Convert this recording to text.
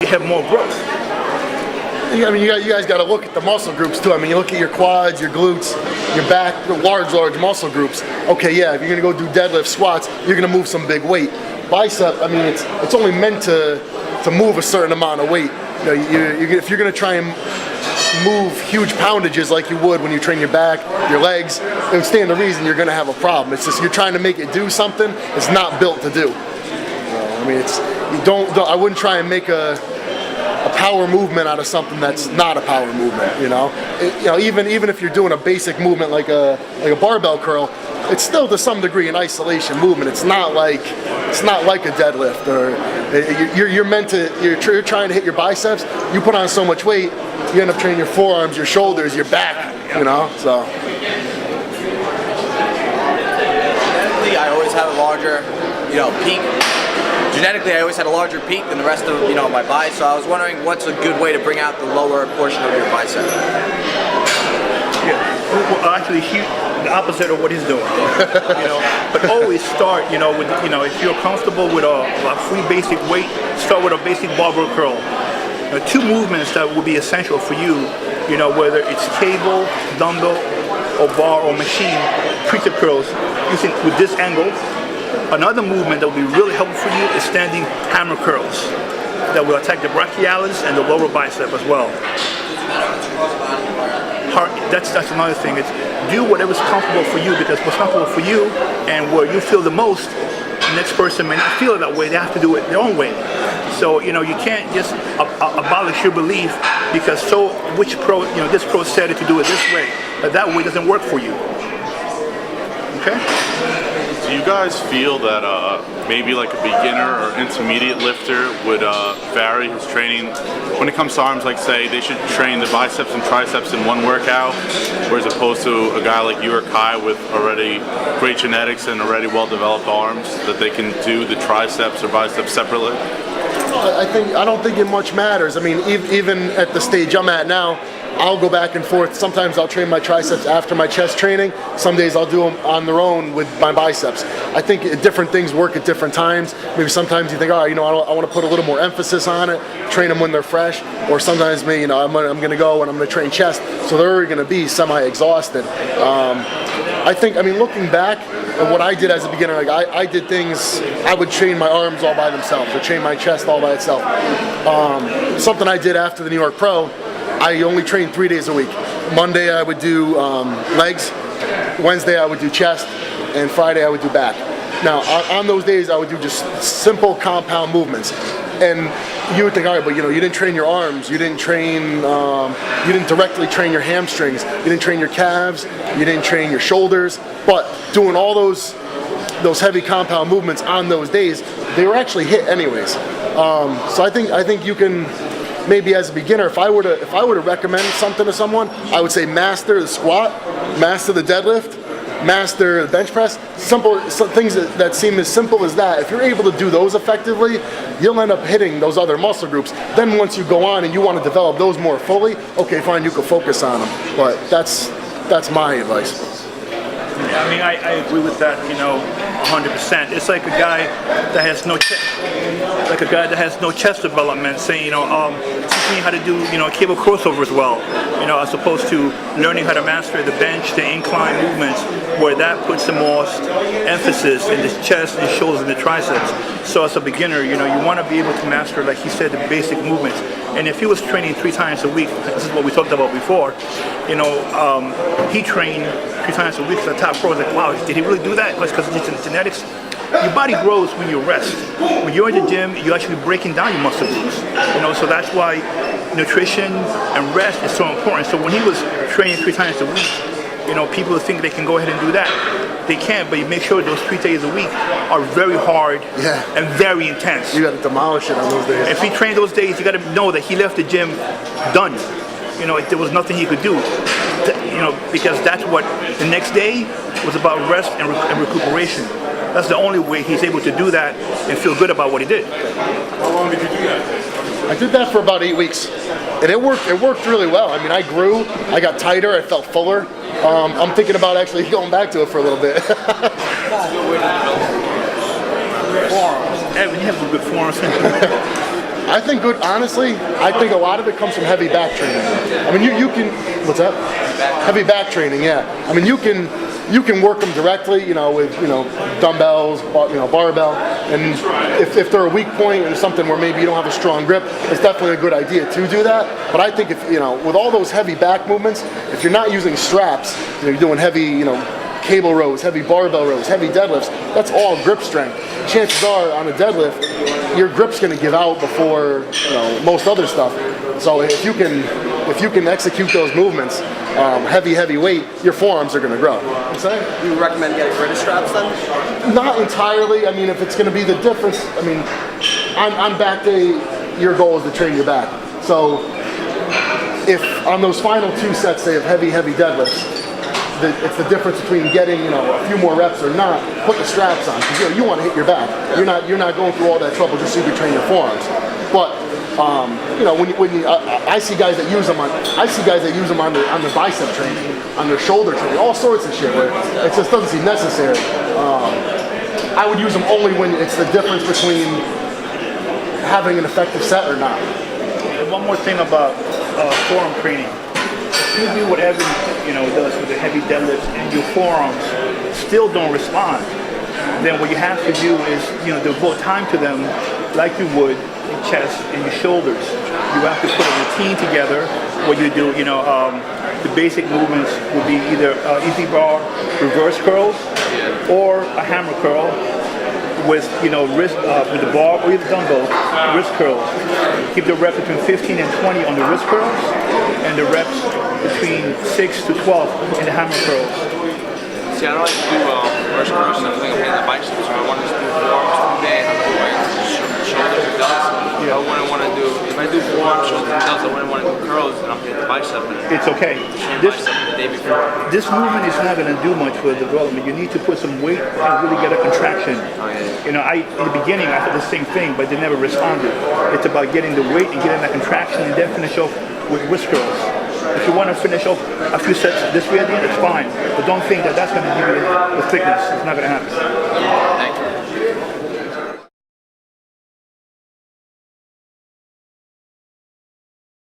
you have more growth. I mean, you guys got to look at the muscle groups too. I mean, you look at your quads, your glutes, your back, the large muscle groups. Okay, yeah, if you're gonna go do deadlift, squats, you're gonna move some big weight. Bicep, I mean, it's only meant to move a certain amount of weight. You know, if you're gonna try and move huge poundages like you would when you train your back, your legs, it would stand to reason you're gonna have a problem. It's just you're trying to make it do something it's not built to do. I mean, I wouldn't try and make a power movement out of something that's not a power movement. You know, even if you're doing a basic movement like a barbell curl, it's still to some degree an isolation movement. It's not like a deadlift, or you're trying to hit your biceps. You put on so much weight, you end up training your forearms, your shoulders, your back. You know, so. Genetically, I always had a larger, peak. Genetically, I always had a larger peak than the rest of, my body. So I was wondering, what's a good way to bring out the lower portion of your bicep? Yeah, well, actually, the opposite of what he's doing. But always start, with, if you're comfortable with a free basic weight, start with a basic barbell curl. Two movements that will be essential for you, whether it's cable, dumbbell, or bar or machine, tricep curls, using with this angle. Another movement that will be really helpful for you is standing hammer curls that will attack the brachialis and the lower bicep as well. That's another thing. It's do whatever's comfortable for you, because what's comfortable for you and where you feel the most, the next person may not feel it that way. They have to do it their own way. So you can't just abolish your belief because this pro said it to do it this way, but that way doesn't work for you. Okay. Do you guys feel that maybe like a beginner or intermediate lifter would vary his training when it comes to arms? Like, say they should train the biceps and triceps in one workout, whereas opposed to a guy like you or Kai with already great genetics and already well-developed arms, that they can do the triceps or biceps separately? I don't think it much matters. I mean, even at the stage I'm at now, I'll go back and forth. Sometimes I'll train my triceps after my chest training. Some days I'll do them on their own with my biceps. I think different things work at different times. Maybe sometimes you think, I want to put a little more emphasis on it, train them when they're fresh. Or sometimes I'm going to go and I'm going to train chest, so they're already going to be semi-exhausted. Looking back at what I did as a beginner, like I did things, I would train my arms all by themselves, or train my chest all by itself. Something I did after the New York Pro, I only trained 3 days a week. Monday I would do legs, Wednesday I would do chest, and Friday I would do back. Now on those days I would do just simple compound movements. And you would think, all right, but you didn't train your arms, you didn't directly train your hamstrings, you didn't train your calves, you didn't train your shoulders, but doing all those heavy compound movements on those days, they were actually hit anyways. So I think you can, maybe as a beginner, if I were to recommend something to someone, I would say master the squat, master the deadlift, master the bench press. Some things that seem as simple as that. If you're able to do those effectively, you'll end up hitting those other muscle groups. Then once you go on and you want to develop those more fully, okay, fine, you can focus on them. But that's my advice. Yeah, I mean, I agree with that, 100%. It's like a guy that has no chest development saying, teach me how to do, cable crossovers well, as opposed to learning how to master the bench, the incline movements, where that puts the most emphasis in the chest, the shoulders, and the triceps. So as a beginner, you want to be able to master, like he said, the basic movements. And if he was training 3 times a week, this is what we talked about before, he trained 3 times a week to the top pro. I was like, wow, did he really do that? It's because of genetics. Your body grows when you rest. When you're in the gym, you're actually breaking down your muscle groups. So that's why nutrition and rest is so important. So when he was training 3 times a week, people think they can go ahead and do that. They can, but you make sure those 3 days a week are very hard and very intense. You got to demolish it on those days. If he trained those days, you got to know that he left the gym done. There was nothing he could do. Because that's what the next day was about, rest and recuperation. That's the only way he's able to do that and feel good about what he did. How long did you do that? I did that for about 8 weeks, and it worked really well. I mean, I grew, I got tighter, I felt fuller. I'm thinking about actually going back to it for a little bit. Forearms. Yeah, when you have good forearms. I think good. Honestly, I think a lot of it comes from heavy back training. I mean, you can. What's that? Heavy back training. Yeah. I mean, you can work them directly. With dumbbells, barbell, and if they're a weak point or something where maybe you don't have a strong grip, it's definitely a good idea to do that. But I think if with all those heavy back movements, if you're not using straps, you're doing heavy, cable rows, heavy barbell rows, heavy deadlifts, that's all grip strength. Chances are on a deadlift, your grip's going to give out before most other stuff. So if you can execute those movements, heavy weight, your forearms are going to grow. Do you recommend getting rid of straps then? Not entirely. I mean, if it's going to be the difference, I mean, on back day, your goal is to train your back. So if on those final 2 sets, say of heavy deadlifts, it's the difference between getting a few more reps or not. Put the straps on because you want to hit your back. You're not going through all that trouble just so you can train your forearms. But I see guys that use them on the bicep training, on their shoulder training, all sorts of shit where it just doesn't seem necessary. I would use them only when it's the difference between having an effective set or not. And one more thing about forearm training. If you do whatever does with the heavy deadlifts and your forearms still don't respond, then what you have to do is devote time to them like you would your chest and your shoulders. You have to put a routine together where you do the basic movements would be either easy bar reverse curls or a hammer curl with wrist with the bar or the dumbbell wrist curls. Keep the reps between 15 and 20 on the wrist curls, and the reps between 6 to 12 in the hammer curls. See, I don't like to do reverse curls and everything. I'm hitting the biceps, so I want to just do forearms too bad. I'm doing shoulders and delts. I wouldn't want to do, if I do forearms, shoulders and delts, I wouldn't want to do curls, and I'm hitting the bicep. It's okay. This movement is not going to do much for the development. You need to put some weight and really get a contraction. In the beginning, I did the same thing, but they never responded. It's about getting the weight and getting that contraction and then finish off with wrist curls. If you want to finish off a few sets this way, it's fine. But don't think that that's going to give you the thickness. It's not going to happen. Thank you.